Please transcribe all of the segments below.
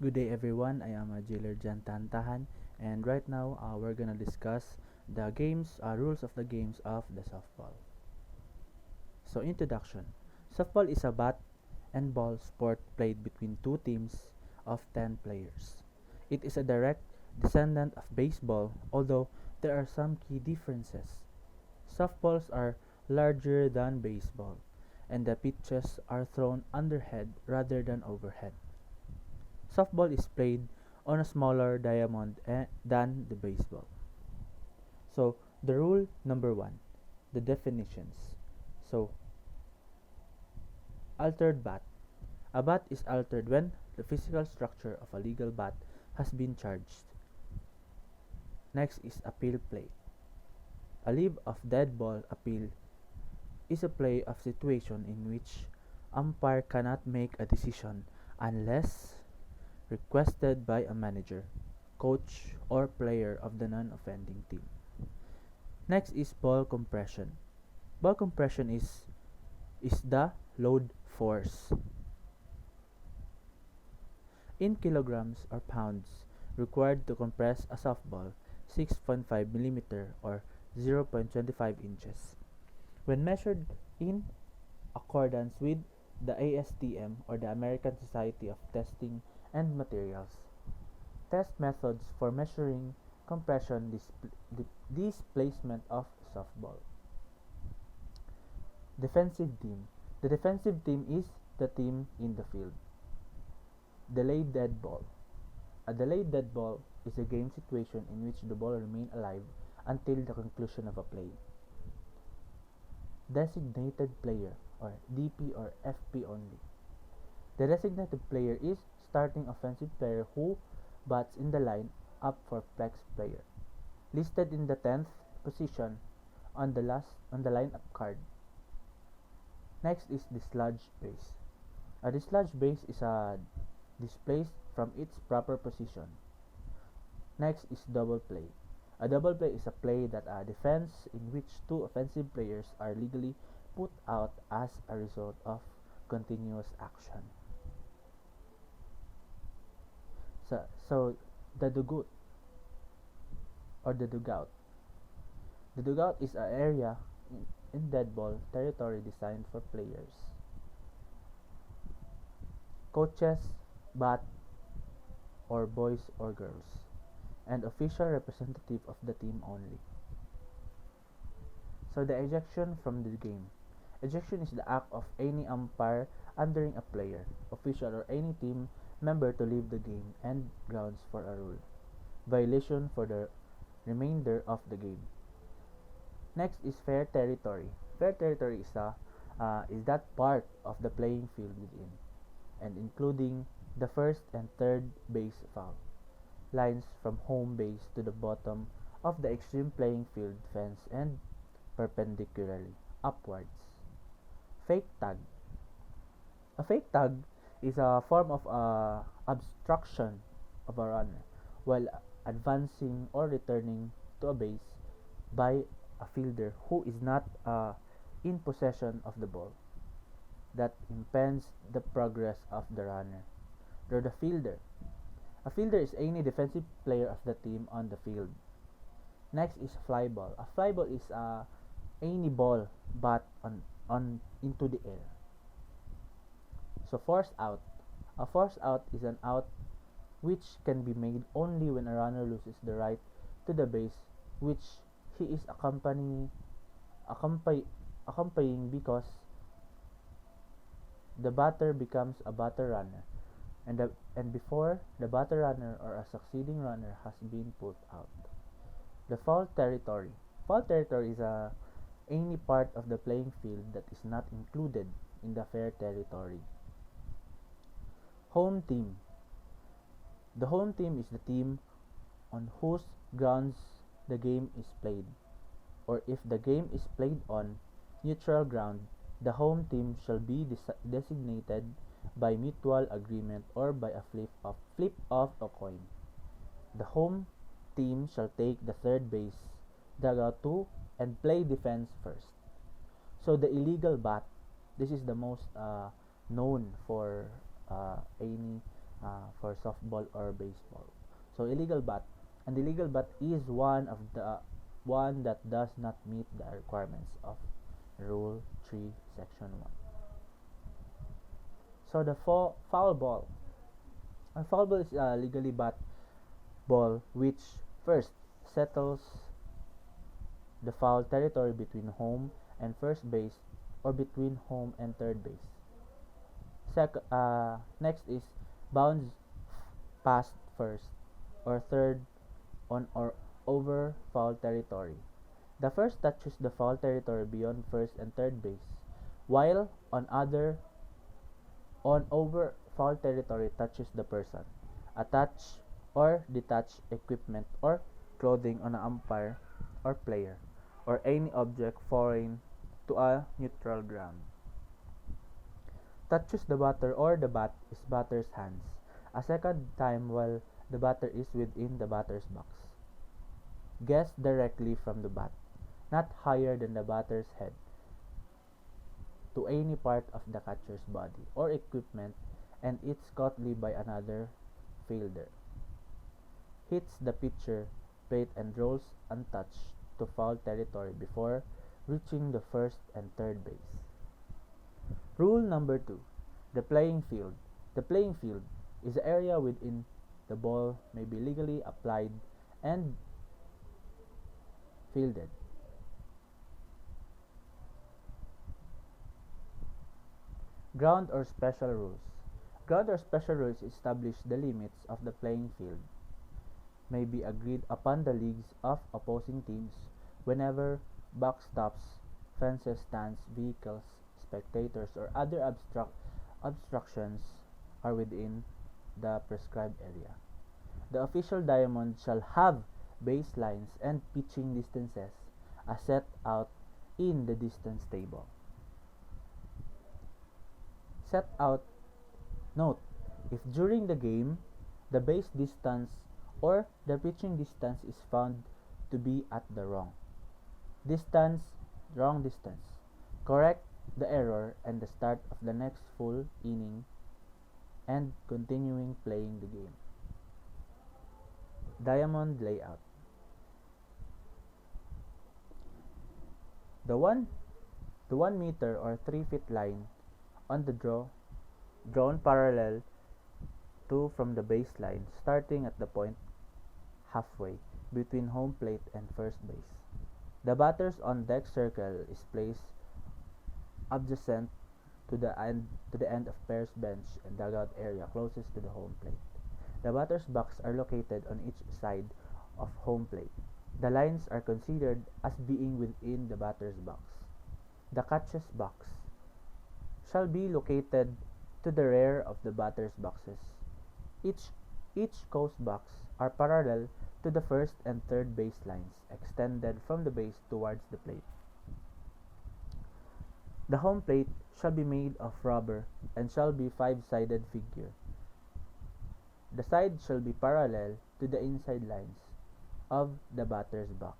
Good day everyone, I am TAJANTAJAN and right now we're gonna discuss the rules of the games of the softball. So introduction. Softball is a bat and ball sport played between two teams of 10 players. It is a direct descendant of baseball, although there are some key differences. Softballs are larger than baseball, and the pitches are thrown underhead rather than overhead. Softball is played on a smaller diamond than the baseball. So, the rule number 1, the definitions. So, altered bat. A bat is altered when the physical structure of a legal bat has been charged. Next is appeal play. A leave of dead ball appeal is a play of situation in which umpire cannot make a decision unless requested by a manager, coach, or player of the non-offending team. Next is ball compression. Ball compression is the load force in kilograms or pounds required to compress a softball 6.5 mm or 0.25 inches. When measured in accordance with the ASTM or the American Society of Testing and Materials. Test methods for measuring compression displacement of softball. Defensive team. The defensive team is the team in the field. Delayed dead ball. A delayed dead ball is a game situation in which the ball remains alive until the conclusion of a play. Designated player or DP or FP only. The designated player is starting offensive player who bats in the line up for flex player, listed in the 10th position on the lineup card. Next is dislodge base. A dislodge base is displaced from its proper position. Next is double play. A double play is a play that a defense in which two offensive players are legally put out as a result of continuous action. So the dugout or the dugout. The dugout is an area in dead ball territory designed for players, coaches, bat, or boys or girls, and official representative of the team only. So the ejection from the game. Ejection is the act of any umpire ordering a player, official, or any team member to leave the game and grounds for a rule violation for the remainder of the game. Next is fair territory. Fair territory is that part of the playing field within and including the first and third base foul lines from home base to the bottom of the extreme playing field fence and perpendicularly upwards. Fake tag. A fake tag is a form of obstruction of a runner while advancing or returning to a base by a fielder who is not in possession of the ball that impedes the progress of the runner. They're the fielder. A fielder is any defensive player of the team on the field. Next is fly ball. A fly ball is any ball but on into the air. So force out. A force out is an out which can be made only when a runner loses the right to the base which he is accompanying because the batter becomes a batter runner and before the batter runner or a succeeding runner has been put out. The foul territory. Foul territory is any part of the playing field that is not included in the fair territory. Home team. The home team is the team on whose grounds the game is played, or if the game is played on neutral ground, the home team shall be designated by mutual agreement or by a flip of a coin. The home team shall take the third base, dugout 2, and play defense first. So the illegal bat, this is the most known for any for softball or baseball. So illegal bat. An illegal bat is one that does not meet the requirements of Rule 3, Section 1. So the foul ball. A foul ball is a legally bat ball which first settles the foul territory between home and first base or between home and third base. Next is bounds past first or third on or over foul territory. The first touches the foul territory beyond first and third base, while on over foul territory touches the person, attach or detach equipment or clothing on an umpire or player, or any object foreign to a neutral ground. Touches the batter or the bat is batter's hands a second time while the batter is within the batter's box. Guess directly from the bat, not higher than the batter's head, to any part of the catcher's body or equipment, and it's caught by another fielder. Hits the pitcher plate and rolls untouched to foul territory before reaching the first and third base. Rule number 2. The playing field. The playing field is the area within the ball may be legally applied and fielded. Ground or special rules. Ground or special rules establish the limits of the playing field. May be agreed upon the leagues of opposing teams whenever backstops, fences, stands, vehicles, spectators, or other obstructions are within the prescribed area. The official diamond shall have baselines and pitching distances as set out in the distance table. Set out. Note, if during the game the base distance or the pitching distance is found to be at the wrong distance, correct the error and the start of the next full inning and continuing playing the game. Diamond layout. The 1 meter or 3 feet line on the drawn parallel to from the baseline, starting at the point halfway between home plate and first base. The batter's on deck circle is placed adjacent to the end of player's bench and dugout area closest to the home plate. The batter's box are located on each side of home plate. The lines are considered as being within the batter's box. The catcher's box shall be located to the rear of the batter's boxes. Each coast box are parallel to the first and third base lines, extended from the base towards the plate. The home plate shall be made of rubber and shall be 5-sided figure. The sides shall be parallel to the inside lines of the batter's box.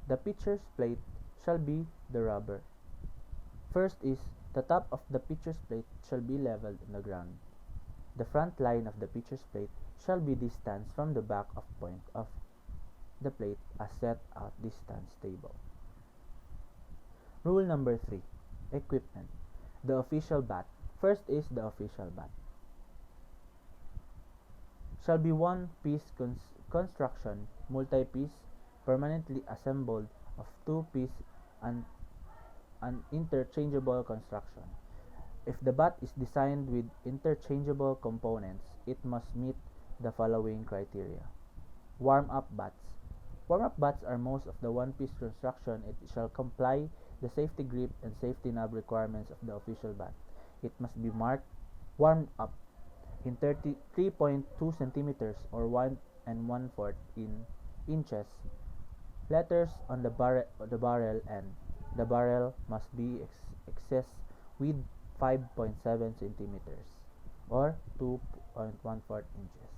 The pitcher's plate shall be the rubber. First is, the top of the pitcher's plate shall be leveled on the ground. The front line of the pitcher's plate shall be distance from the back of point of the plate as set out distance table. Rule number 3. Equipment. The official bat. First is the official bat. Shall be one-piece construction, multi-piece, permanently assembled of two-piece and an interchangeable construction. If the bat is designed with interchangeable components, it must meet the following criteria. Warm-up bats. Warm-up bats are most of the one-piece construction. It shall comply the safety grip and safety knob requirements of the official bat. It must be marked warmed up in 3.2 centimeters or 1 1/4 inches. Letters on the barrel end. The barrel must be excess with 5.7 centimeters or 2.14 inches.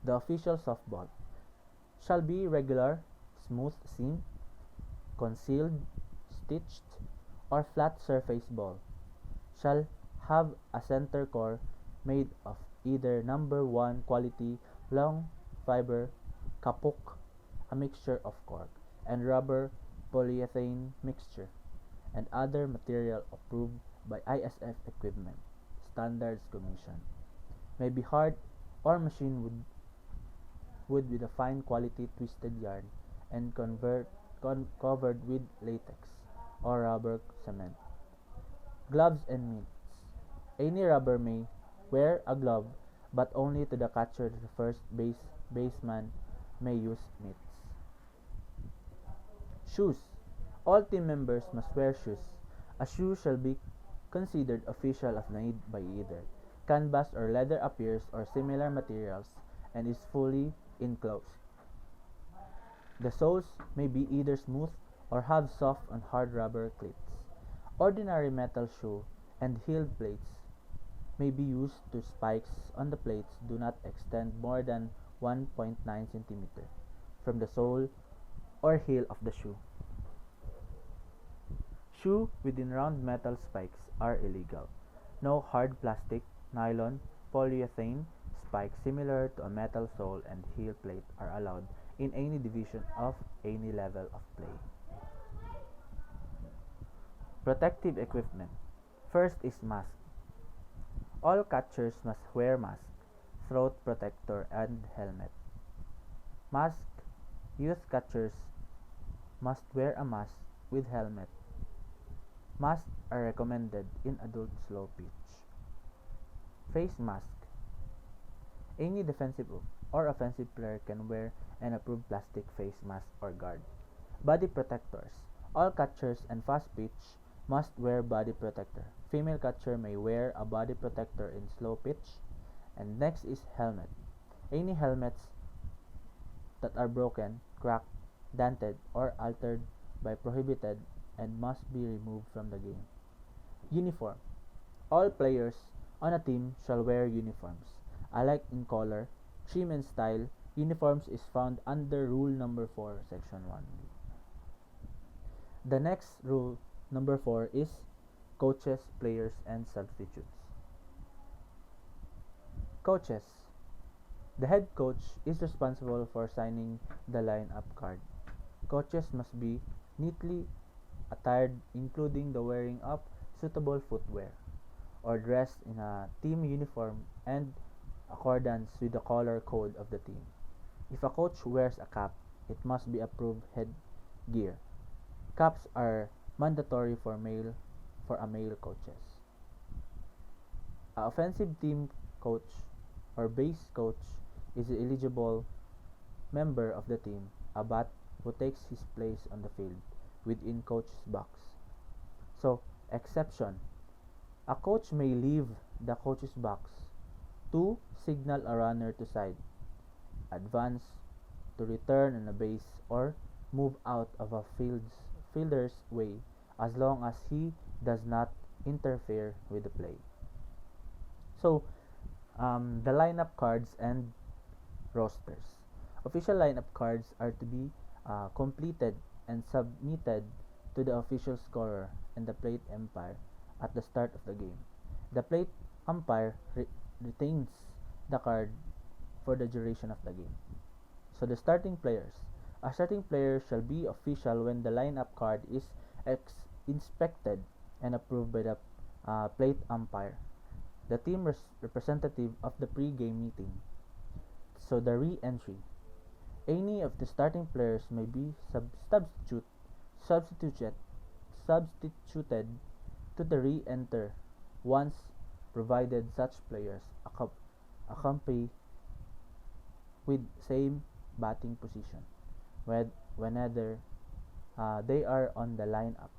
The official softball shall be regular, smooth seam, concealed, stitched, or flat surface ball. Shall have a center core made of either number 1 quality long fiber kapuk, a mixture of cork, and rubber polyethylene mixture, and other material approved by ISF Equipment Standards Commission. May be hard or machined wood with a fine quality twisted yarn and covered with latex or rubber cement. Gloves and mitts. Any rubber may wear a glove, but only to the catcher. The first baseman may use mitts. Shoes. All team members must wear shoes. A shoe shall be considered official if made by either canvas or leather appears or similar materials and is fully enclosed. The soles may be either smooth or have soft and hard rubber cleats. Ordinary metal shoe and heel plates may be used to spikes on the plates do not extend more than 1.9 cm from the sole or heel of the shoe. Shoe within round metal spikes are illegal. No hard plastic, nylon, polyurethane spikes similar to a metal sole and heel plate are allowed in any division of any level of play. Protective equipment. First is mask. All catchers must wear mask, throat protector, and helmet. Mask. Youth catchers must wear a mask with helmet. Masks are recommended in adult slow pitch. Face mask. Any defensive or offensive player can wear an approved plastic face mask or guard. Body protectors. All catchers and fast pitch must wear body protector. Female catcher may wear a body protector in slow pitch. And next is helmet. Any helmets that are broken, cracked, dented, or altered by prohibited and must be removed from the game. Uniform. All players on a team shall wear uniforms. Alike in color, trim and style, uniforms is found under Rule Number 4, Section 1B. The next rule, number 4, is coaches, players, and substitutes. Coaches. The head coach is responsible for signing the lineup card. Coaches must be neatly attired, including the wearing of suitable footwear, or dressed in a team uniform and accordance with the color code of the team. If a coach wears a cap, it must be approved headgear. Caps are mandatory for a male coaches. A offensive team coach or base coach is an eligible member of the team, a bat who takes his place on the field within coach's box. So, exception. A coach may leave the coach's box to signal a runner to side, advance, to return on a base, or move out of a fielder's way as long as he does not interfere with the play. So, the lineup cards and rosters. Official lineup cards are to be completed and submitted to the official scorer and the plate umpire at the start of the game. The plate umpire retains the card for the duration of the game. So the starting players. A starting player shall be official when the lineup card is inspected and approved by the plate umpire, the team representative of the pre-game meeting. So the re-entry. Any of the starting players may be substituted to the re-enter once provided such players accompany with same batting position whenever they are on the lineup.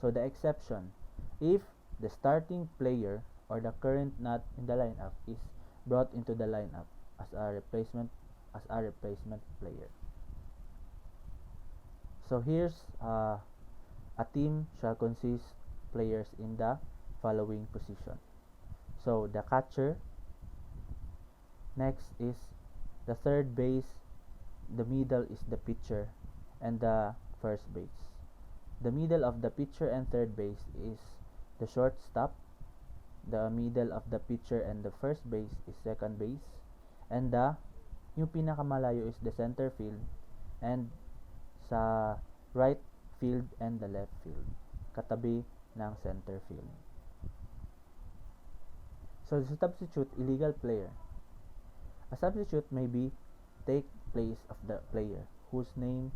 So the exception, if the starting player or the current not in the lineup is brought into the lineup as a replacement player. So here's a team shall consist players in the following position. So the catcher, next is the third base, the middle is the pitcher, and the first base. The middle of the pitcher and third base is the shortstop, the middle of the pitcher and the first base is second base, and yung pinakamalayo is the center field, and sa right field and the left field, katabi ng center field. So, the substitute illegal player. A substitute may be take place of the player whose name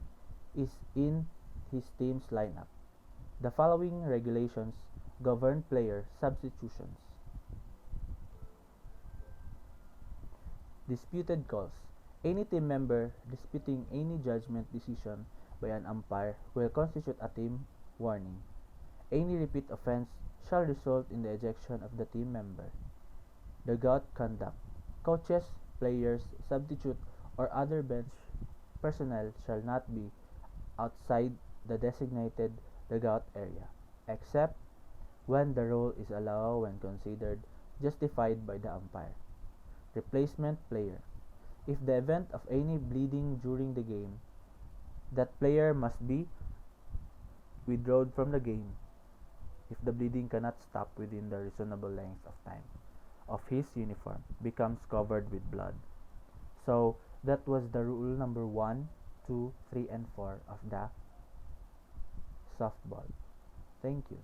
is in his team's lineup. The following regulations govern player substitutions. Disputed calls. Any team member disputing any judgment decision by an umpire will constitute a team warning. Any repeat offense shall result in the ejection of the team member. Dugout conduct. Coaches, players, substitute, or other bench personnel shall not be outside the designated dugout area, except when the rule is allowed when considered justified by the umpire. Replacement player. If the event of any bleeding during the game, that player must be withdrawn from the game if the bleeding cannot stop within the reasonable length of time of his uniform becomes covered with blood. So that was the rule number 1, 2, 3, and 4 of the softball. Thank you.